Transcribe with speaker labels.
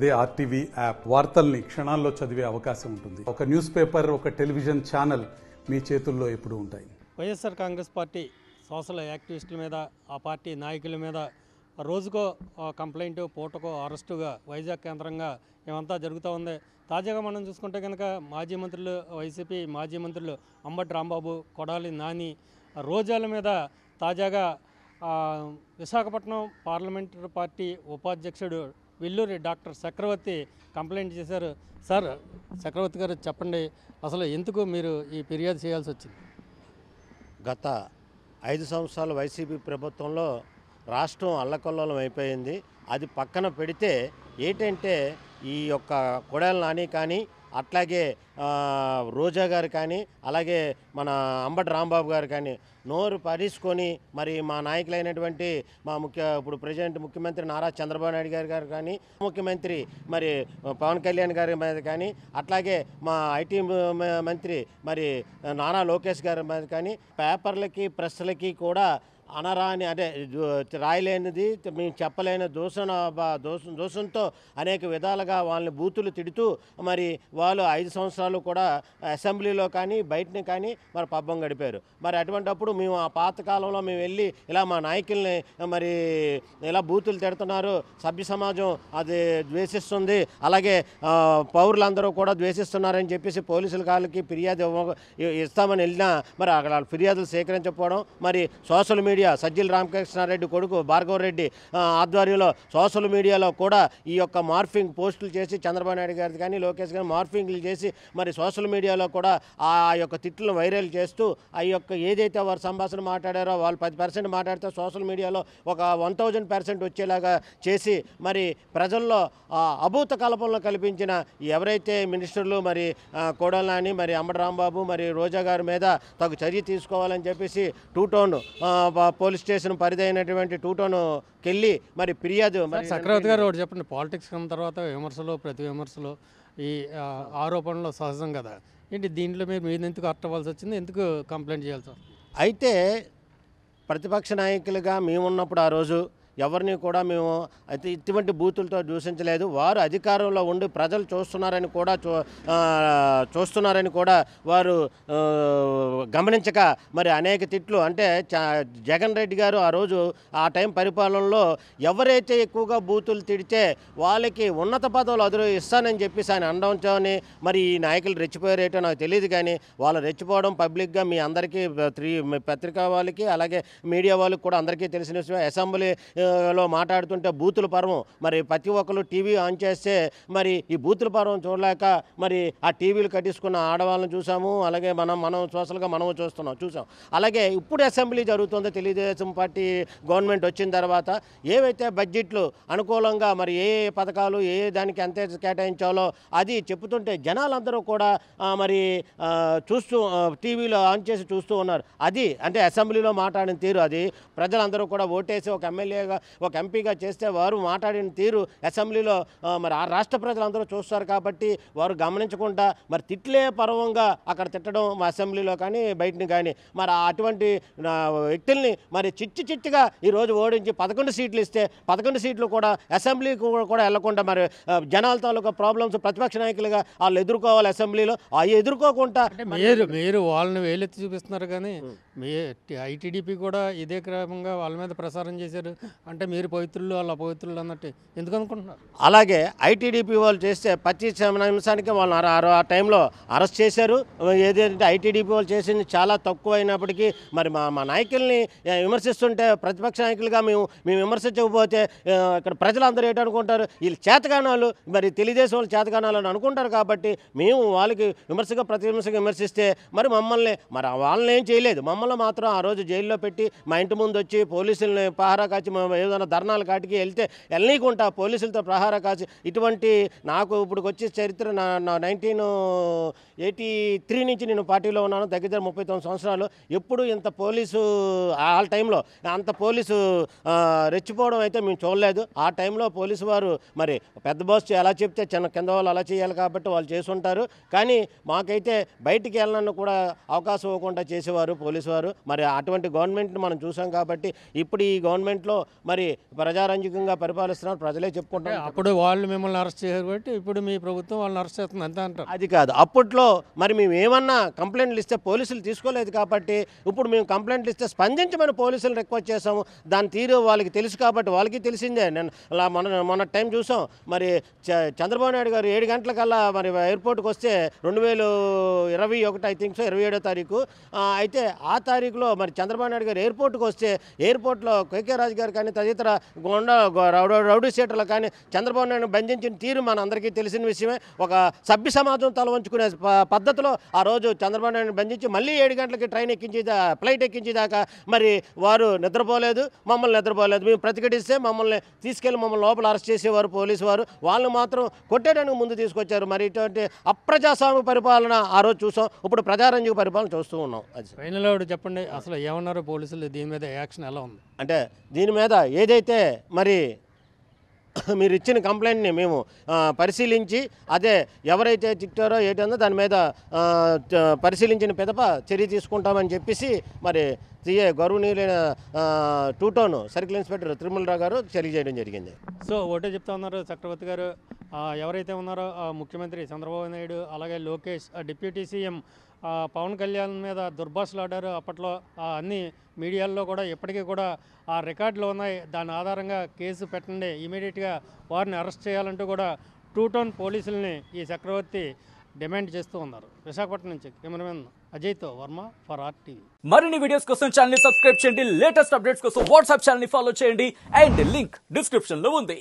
Speaker 1: అదే RTV app వార్తల్ని క్షణాల్లో చదివే అవకాశం ఉంటుంది. ఒక న్యూస్ పేపర్, ఒక టెలివిజన్ ఛానల్ మీ చేతుల్లో ఎప్పుడూ ఉంటాయి.
Speaker 2: వైఎస్ఆర్ కాంగ్రెస్ పార్టీ సోషల్ యాక్టివిస్టుల మీద, ఆ పార్టీ నాయకుల మీద రోజుకో కంప్లైంట్, పూటకో అరెస్టుగా వైజాగ్ కేంద్రంగా ఏమంతా జరుగుతూ ఉంది. తాజాగా మనం చూసుకుంటే కనుక మాజీ మంత్రులు, వైసీపీ మాజీ మంత్రులు అంబటి రాంబాబు, కొడాలి నాని, రోజాల మీద తాజాగా విశాఖపట్నం పార్లమెంటరీ పార్టీ ఉపాధ్యక్షుడు విల్లూరి డాక్టర్ చక్రవర్తి కంప్లైంట్ చేశారు. సార్ చక్రవర్తి గారు, చెప్పండి, అసలు ఎందుకు మీరు ఈ ఫిర్యాదు చేయాల్సి వచ్చింది?
Speaker 3: గత 5 సంవత్సరాల వైసీపీ ప్రభుత్వంలో రాష్ట్రం అల్లకల్లోలం అయిపోయింది. అది పక్కన పెడితే ఏంటంటే ఈ యొక్క కొడాలి నాని కానీ, అట్లాగే రోజా గారు కానీ, అలాగే మన అంబటి రాంబాబు గారు కానీ నోరు పరీసుకొని మరి మా నాయకులైనటువంటి మా ఇప్పుడు ప్రజెంట్ ముఖ్యమంత్రి నారా చంద్రబాబు నాయుడు గారు కానీ, ముఖ్యమంత్రి మరి పవన్ కళ్యాణ్ గారి మీద కానీ, అట్లాగే మా ఐటీ మంత్రి మరి నారా లోకేష్ గారి మీద కానీ పేపర్లకి, ప్రెస్లకి కూడా అనరాని అంటే రాయలేనిది, మేము చెప్పలేని దోషంతో అనేక విధాలుగా వాళ్ళని బూతులు తిడుతూ మరి వాళ్ళు 5 సంవత్సరాలు కూడా అసెంబ్లీలో కానీ బయటని కానీ మరి పబ్బం గడిపారు. మరి అటువంటిప్పుడు మేము ఆ పాతకాలంలో మేము వెళ్ళి ఇలా మా నాయకుల్ని మరి ఇలా బూతులు తిడుతున్నారు, సభ్య సమాజం అది ద్వేషిస్తుంది, అలాగే పౌరులందరూ కూడా ద్వేషిస్తున్నారని చెప్పేసి పోలీసుల కాళ్ళకి ఫిర్యాదు ఇస్తామని వెళ్ళినా మరి అక్కడ ఫిర్యాదులు సేకరించకపోవడం, మరి సోషల్ మీడియా సజ్జల రామకృష్ణారెడ్డి కొడుకు భార్గవరెడ్డి ఆధ్వర్యంలో సోషల్ మీడియాలో కూడా ఈ యొక్క మార్ఫింగ్ పోస్టులు చేసి చంద్రబాబు నాయుడు గారి కానీ లోకేష్ గారి మార్ఫింగ్లు చేసి మరి సోషల్ మీడియాలో కూడా ఆ యొక్క తిట్లను వైరల్ చేస్తూ ఆ యొక్క ఏదైతే వారు సంభాషణ మాట్లాడారో వాళ్ళు 10% మాట్లాడితే సోషల్ మీడియాలో ఒక 1000% వచ్చేలాగా చేసి మరి ప్రజల్లో అభూత కల్పనలో కల్పించిన ఎవరైతే మినిస్టర్లు మరి కొడాలి నాని, మరి అంబటి రాంబాబు, మరి రోజా గారి మీద తగు చర్య తీసుకోవాలని చెప్పేసి 2 టౌన్ పోలీస్ స్టేషన్ పరిధైనటువంటి 2 టౌన్కి వెళ్ళి మరి ఫిర్యాదు.
Speaker 2: చక్రవర్తి గారు ఒకటి చెప్పండి, పాలిటిక్స్ కన్న తర్వాత విమర్శలు, ప్రతి విమర్శలు, ఈ ఆరోపణలు సహజం కదా, ఏంటి దీంట్లో మీరు ఎందుకు అట్టవలసి వచ్చింది, ఎందుకు కంప్లైంట్ చేయాల్సి వస్తుంది?
Speaker 3: అయితే ప్రతిపక్ష నాయకులుగా మేమున్నప్పుడు ఆ రోజు ఎవరిని కూడా మేము అయితే ఇటువంటి బూతులతో దూషించలేదు. వారు అధికారంలో ఉండి ప్రజలు చూస్తున్నారని కూడా వారు గమనించక మరి అనేక తిట్లు అంటే జగన్ రెడ్డి గారు ఆ రోజు ఆ టైం పరిపాలనలో ఎవరైతే ఎక్కువగా బూతులు తిడితే వాళ్ళకి ఉన్నత పదవులు ఇస్తానని చెప్పేసి ఆయన అనడంతోని మరి ఈ నాయకులు రెచ్చిపోయారేటో నాకు తెలియదు. కానీ వాళ్ళు రెచ్చిపోవడం పబ్లిక్గా మీ అందరికీ పత్రికా వాళ్ళకి అలాగే మీడియా వాళ్ళకి కూడా అందరికీ తెలిసిన విషయం. అసెంబ్లీ లో మాట్లాడుతుంటే బూతుల పర్వం మరి ప్రతి ఒక్కరు టీవీ ఆన్ చేస్తే మరి ఈ బూతుల పర్వం చూడలేక మరి ఆ టీవీలు కట్టించుకున్న ఆడవాళ్ళని చూసాము, అలాగే మనం సోషల్గా మనము చూసాం. అలాగే ఇప్పుడు అసెంబ్లీ జరుగుతుందో తెలుగుదేశం పార్టీ గవర్నమెంట్ వచ్చిన తర్వాత ఏవైతే బడ్జెట్లు అనుకూలంగా మరి ఏ పథకాలు ఏ దానికి ఎంత కేటాయించాలో అది చెప్తుంటే జనాలందరూ కూడా మరి చూస్తూ టీవీలో ఆన్ చేసి చూస్తూ ఉన్నారు. అది అంటే అసెంబ్లీలో మాట్లాడిన తీరు, అది ప్రజలందరూ కూడా ఓటేసి ఒక ఎమ్మెల్యేగా ఒక ఎంపీగా చేస్తే వారు మాట్లాడిన తీరు అసెంబ్లీలో మరి ఆ రాష్ట్ర ప్రజలందరూ చూస్తారు. కాబట్టి వారు గమనించకుండా మరి తిట్లే పర్వంగా అక్కడ తిట్టడం మా అసెంబ్లీలో కానీ బయటని కానీ మరి అటువంటి వ్యక్తుల్ని మరి చిచ్చిగా ఈరోజు ఓడించి 11 సీట్లు ఇస్తే 11 సీట్లు కూడా అసెంబ్లీకి కూడా వెళ్లకుండా మరి జనాల తాలూకా ప్రాబ్లమ్స్ ప్రతిపక్ష నాయకులుగా వాళ్ళు ఎదుర్కోవాలి. అసెంబ్లీలో అవి ఎదుర్కోకుండా
Speaker 2: మీరు వాళ్ళని వేలెత్తి చూపిస్తున్నారు. కానీ మీ ఐటీడీపీ కూడా ఇదే క్రమంగా వాళ్ళ మీద ప్రసారం చేశారు. అంటే మీరు పవిత్రులు, వాళ్ళ అపవిత్రులు అన్నట్టు ఎందుకు అనుకుంటున్నారు?
Speaker 3: అలాగే ఐటీడీపీ వాళ్ళు చేస్తే 25 నిమిషానికి వాళ్ళు ఆ టైంలో అరెస్ట్ చేశారు. ఏదైతే ఐటీడీపీ వాళ్ళు చేసింది చాలా తక్కువ అయినప్పటికీ మరి మా నాయకుల్ని విమర్శిస్తుంటే ప్రతిపక్ష నాయకులుగా మేము విమర్శించకపోతే ఇక్కడ ప్రజలందరూ ఏంటనుకుంటారు, వీళ్ళు చేతగానాలు మరి తెలుగుదేశం వాళ్ళు చేతగానాలని అనుకుంటారు. కాబట్టి మేము వాళ్ళకి ప్రతి విమర్శగా విమర్శిస్తే మరి మమ్మల్ని మరి వాళ్ళని ఏం చేయలేదు. మమ్మల్ని మాత్రం ఆ రోజు జైల్లో పెట్టి మా ఇంటి ముందు వచ్చి పోలీసుల్ని పహారా కాచి ఏదైనా ధర్నాల కాటికి వెళ్తే వెళ్ళనీకుంటా పోలీసులతో ప్రహార కాచి ఇటువంటి నాకు ఇప్పుడు వచ్చే చరిత్ర 1983 నుంచి నేను పార్టీలో ఉన్నాను. దగ్గర 39 సంవత్సరాలు. ఎప్పుడు ఇంత పోలీసు ఆ టైంలో అంత పోలీసు రెచ్చిపోవడం అయితే మేము చూడలేదు. ఆ టైంలో పోలీసు వారు మరి పెద్ద బాస్ ఎలా చెప్తే కింద వాళ్ళు అలా చేయాలి కాబట్టి వాళ్ళు చేసుంటారు. కానీ మాకైతే బయటికి వెళ్ళడానికి కూడా అవకాశం ఇవ్వకుండా చేసేవారు పోలీసు వారు. మరి అటువంటి గవర్నమెంట్ని మనం చూసాం. కాబట్టి ఇప్పుడు ఈ గవర్నమెంట్లో మరి ప్రజారంజకంగా పరిపాలిస్తున్నారు, ప్రజలే చెప్పుకుంటారు.
Speaker 2: అప్పుడు వాళ్ళు మిమ్మల్ని అరెస్ట్ చేశారు కాబట్టి ఇప్పుడు మీ ప్రభుత్వం వాళ్ళని అరెస్ట్ చేస్తుంది అంతే అంటారు.
Speaker 3: అది కాదు, అప్పట్లో మరి మేము ఏమన్నా కంప్లైంట్లు ఇస్తే పోలీసులు తీసుకోలేదు కాబట్టి ఇప్పుడు మేము కంప్లైంట్లు ఇస్తే స్పందించమని పోలీసులు రిక్వెస్ట్ చేసాము. దాని తీరు వాళ్ళకి తెలుసు కాబట్టి వాళ్ళకి తెలిసిందే. నేను అలా మొన్న టైం చూసాం. మరి చంద్రబాబు నాయుడు గారు 7 గంటలకల్లా మరి ఎయిర్పోర్ట్కి వస్తే 2021 ఐ థింక్ సో 27వ తారీఖు అయితే ఆ తారీఖులో మరి చంద్రబాబు నాయుడు గారు ఎయిర్పోర్ట్కి వస్తే ఎయిర్పోర్ట్లో కేకే రాజు గారు కానీ తదితర రౌడీ సీటర్లు కానీ చంద్రబాబు నాయుడు బంధించిన తీరు మన అందరికీ తెలిసిన విషయమే. ఒక సభ్య సమాజం తల వంచుకునే పద్ధతిలో ఆ రోజు చంద్రబాబు నాయుడు బంధించి మళ్ళీ 7 గంటలకి ఫ్లైట్ ఎక్కించేదాకా మరి వారు నిద్రపోలేదు, మమ్మల్ని నిద్రపోలేదు. మేము ప్రతిఘటిస్తే మమ్మల్ని తీసుకెళ్లి మమ్మల్ని లోపల అరెస్ట్ చేసేవారు పోలీసు వారు. వాళ్ళు మాత్రం కొట్టేయడానికి ముందు తీసుకొచ్చారు. మరి ఇటువంటి అప్రజాస్వామ్య పరిపాలన ఆ రోజు చూసాం, ఇప్పుడు ప్రజారంజక పరిపాలన చూస్తూ ఉన్నాం. అది
Speaker 2: ఫైనల్ అవుట్ చెప్పండి, అసలు ఏమన్నారు పోలీసులు, దీని మీద యాక్షన్ ఎలా ఉంది?
Speaker 3: అంటే దీని మీద ఏదైతే మరి మీరు ఇచ్చిన కంప్లైంట్ని మేము పరిశీలించి అదే ఎవరైతే తిట్టారో ఏంటందో దాని మీద పరిశీలించిన పిదప చర్య తీసుకుంటామని చెప్పేసి మరి సిఏ గౌరవనీయులైన 2 టౌన్ సర్కిల్ ఇన్స్పెక్టర్ తిరుమలరావు గారు తెలియజేయడం జరిగింది.
Speaker 2: సో ఒకటే చెప్తా ఉన్నారు చక్రవర్తి గారు, ఎవరైతే ఉన్నారో ముఖ్యమంత్రి చంద్రబాబు నాయుడు అలాగే లోకేష్, డిప్యూటీ సీఎం పవన్ కళ్యాణ్ మీద దుర్భాషలాడారు. అప్పట్లో అన్ని మీడియాల్లో కూడా ఇప్పటికీ కూడా ఆ రికార్డులు ఉన్నాయి. దాని ఆధారంగా కేసు పెట్టండి, ఇమీడియట్గా వారిని అరెస్ట్ చేయాలంటూ కూడా 2 టౌన్ పోలీసుల్ని ఈ చక్రవర్తి డిమాండ్ చేస్తూ ఉన్నారు. విశాఖపట్నం నుంచి కెమెరామెన్ అజయ్తో వర్మ ఫర్ RTV.
Speaker 4: మరిన్ని వీడియోస్ కోసం ఛానల్ ని సబ్స్క్రైబ్ చేయండి, లేటెస్ట్ అప్డేట్స్ కోసం వాట్సాప్ ఛానల్ ని ఫాలో చేయండి అండ్ లింక్ డిస్క్రిప్షన్ లో ఉంది.